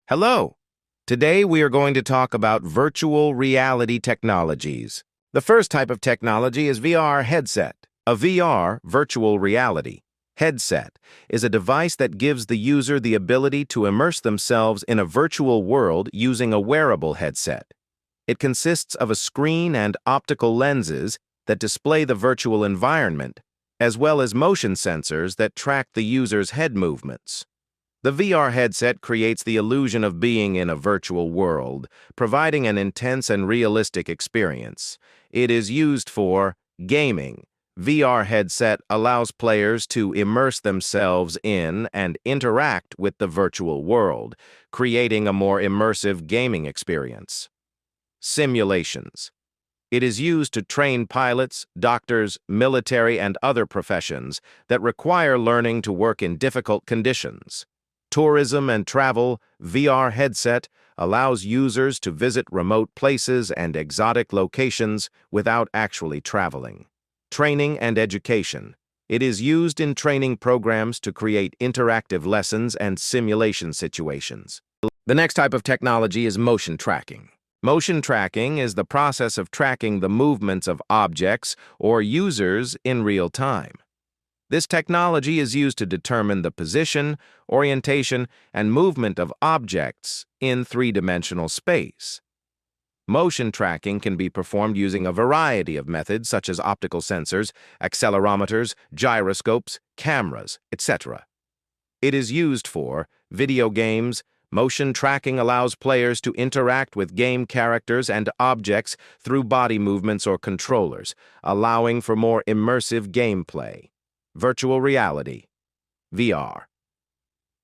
Hello! Today we are going to talk about virtual reality technologies. The first type of technology is VR headset. A VR, virtual reality, headset is a device that gives the user the ability to immerse themselves in a virtual world using a wearable headset. It consists of a screen and optical lenses that display the virtual environment, as well as motion sensors that track the user's head movements. The VR headset creates the illusion of being in a virtual world, providing an intense and realistic experience. It is used for gaming. VR headset allows players to immerse themselves in and interact with the virtual world, creating a more immersive gaming experience. Simulations. It is used to train pilots, doctors, military, and other professions that require learning to work in difficult conditions. Tourism and travel, VR headset allows users to visit remote places and exotic locations without actually traveling. Training and education. It is used in training programs to create interactive lessons and simulation situations. The next type of technology is motion tracking. Motion tracking is the process of tracking the movements of objects or users in real time. This technology is used to determine the position, orientation, and movement of objects in three-dimensional space. Motion tracking can be performed using a variety of methods such as optical sensors, accelerometers, gyroscopes, cameras, etc. It is used for video games. Motion tracking allows players to interact with game characters and objects through body movements or controllers, allowing for more immersive gameplay. Virtual reality, VR.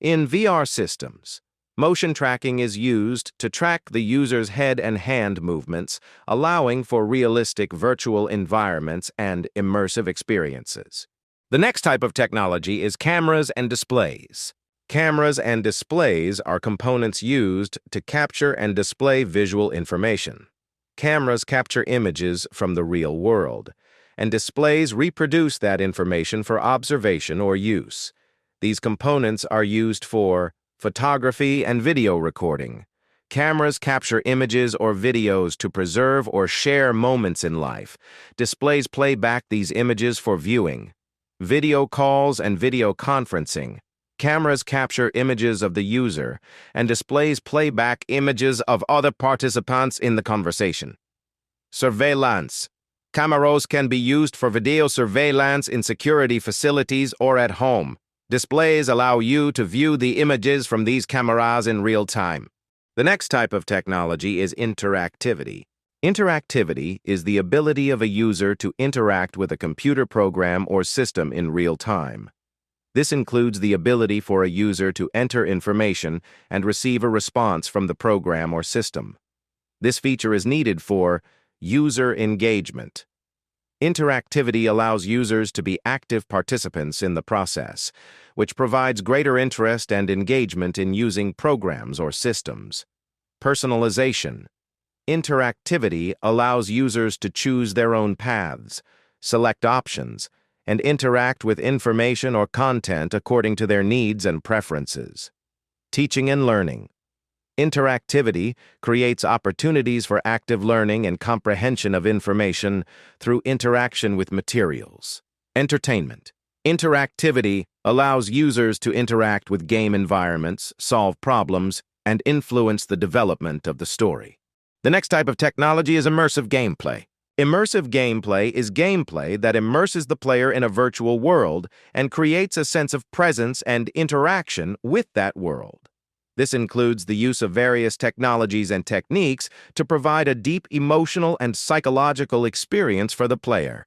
In VR systems, motion tracking is used to track the user's head and hand movements, allowing for realistic virtual environments and immersive experiences. The next type of technology is cameras and displays. Cameras and displays are components used to capture and display visual information. Cameras capture images from the real world, and displays reproduce that information for observation or use. These components are used for photography and video recording. Cameras capture images or videos to preserve or share moments in life. Displays play back these images for viewing. Video calls and video conferencing. Cameras capture images of the user, and displays play back images of other participants in the conversation. Surveillance. Cameras can be used for video surveillance in security facilities or at home. Displays allow you to view the images from these cameras in real time. The next type of technology is interactivity. Interactivity is the ability of a user to interact with a computer program or system in real time. This includes the ability for a user to enter information and receive a response from the program or system. This feature is needed for user engagement. Interactivity allows users to be active participants in the process, which provides greater interest and engagement in using programs or systems. Personalization. Interactivity allows users to choose their own paths, select options, and interact with information or content according to their needs and preferences. Teaching and learning. Interactivity creates opportunities for active learning and comprehension of information through interaction with materials. Entertainment. Interactivity allows users to interact with game environments, solve problems, and influence the development of the story. The next type of technology is immersive gameplay. Immersive gameplay is gameplay that immerses the player in a virtual world and creates a sense of presence and interaction with that world. This includes the use of various technologies and techniques to provide a deep emotional and psychological experience for the player.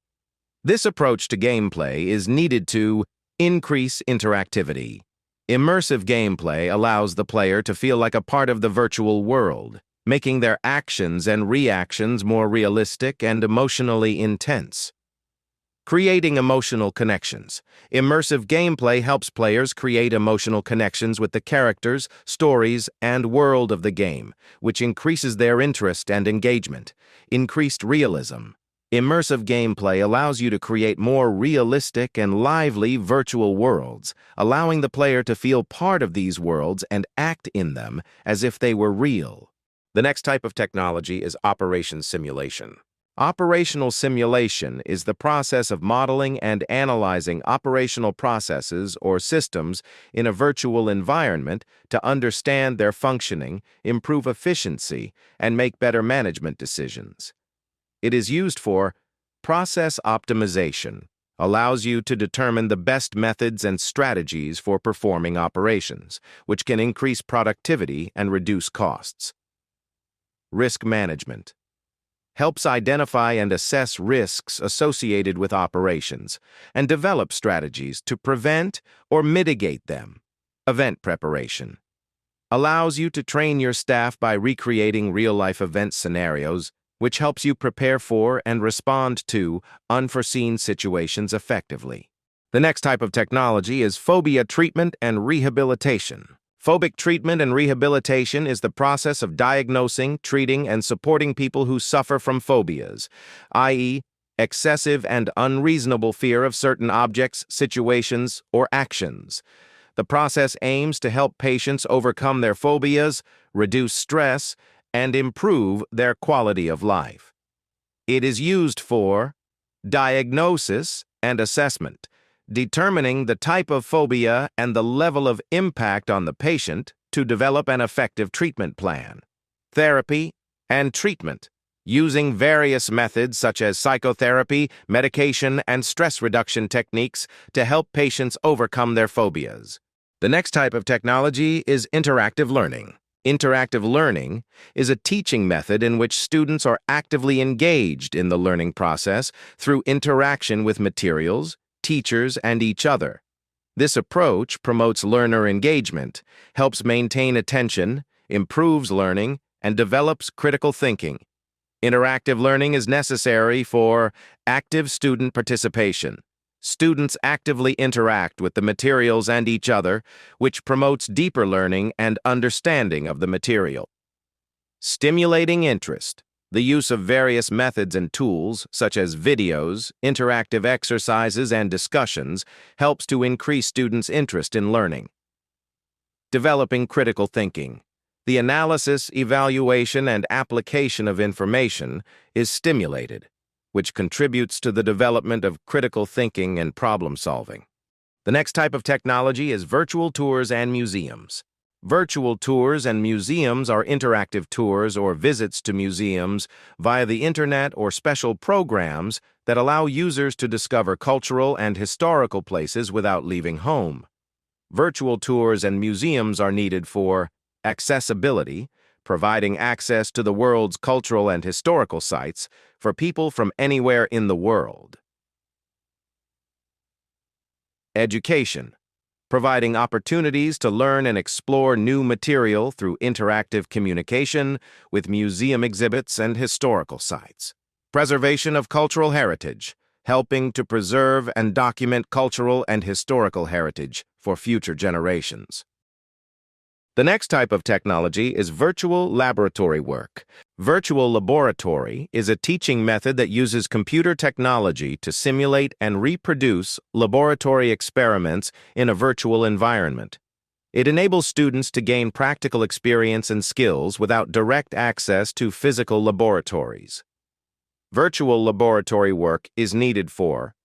This approach to gameplay is needed to increase interactivity. Immersive gameplay allows the player to feel like a part of the virtual world, making their actions and reactions more realistic and emotionally intense. Creating emotional connections. Immersive gameplay helps players create emotional connections with the characters, stories, and world of the game, which increases their interest and engagement. Increased realism. Immersive gameplay allows you to create more realistic and lively virtual worlds, allowing the player to feel part of these worlds and act in them as if they were real. The next type of technology is operation simulation. Operational simulation is the process of modeling and analyzing operational processes or systems in a virtual environment to understand their functioning, improve efficiency, and make better management decisions. It is used for process optimization, allows you to determine the best methods and strategies for performing operations, which can increase productivity and reduce costs. Risk management helps identify and assess risks associated with operations and develop strategies to prevent or mitigate them. Event preparation allows you to train your staff by recreating real-life event scenarios, which helps you prepare for and respond to unforeseen situations effectively. The next type of technology is phobia treatment and rehabilitation. Phobic treatment and rehabilitation is the process of diagnosing, treating, and supporting people who suffer from phobias, i.e., excessive and unreasonable fear of certain objects, situations, or actions. The process aims to help patients overcome their phobias, reduce stress, and improve their quality of life. It is used for diagnosis and assessment, determining the type of phobia and the level of impact on the patient to develop an effective treatment plan. Therapy and treatment, using various methods such as psychotherapy, medication, and stress reduction techniques to help patients overcome their phobias. The next type of technology is interactive learning. Interactive learning is a teaching method in which students are actively engaged in the learning process through interaction with materials, teachers, and each other. This approach promotes learner engagement, helps maintain attention, improves learning, and develops critical thinking. Interactive learning is necessary for active student participation. Students actively interact with the materials and each other, which promotes deeper learning and understanding of the material. Stimulating interest. The use of various methods and tools, such as videos, interactive exercises, and discussions, helps to increase students' interest in learning. Developing critical thinking. The analysis, evaluation, and application of information is stimulated, which contributes to the development of critical thinking and problem-solving. The next type of technology is virtual tours and museums. Virtual tours and museums are interactive tours or visits to museums via the internet or special programs that allow users to discover cultural and historical places without leaving home. Virtual tours and museums are needed for accessibility, providing access to the world's cultural and historical sites for people from anywhere in the world. Education, providing opportunities to learn and explore new material through interactive communication with museum exhibits and historical sites. Preservation of cultural heritage, helping to preserve and document cultural and historical heritage for future generations. The next type of technology is virtual laboratory work. Virtual laboratory is a teaching method that uses computer technology to simulate and reproduce laboratory experiments in a virtual environment. It enables students to gain practical experience and skills without direct access to physical laboratories. Virtual laboratory work is needed for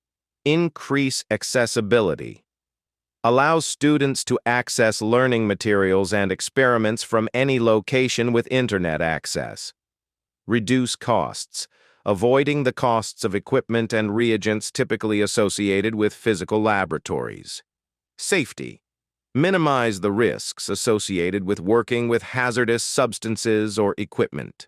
increase accessibility, allows students to access learning materials and experiments from any location with internet access. Reduce costs, avoiding the costs of equipment and reagents typically associated with physical laboratories. Safety, minimize the risks associated with working with hazardous substances or equipment.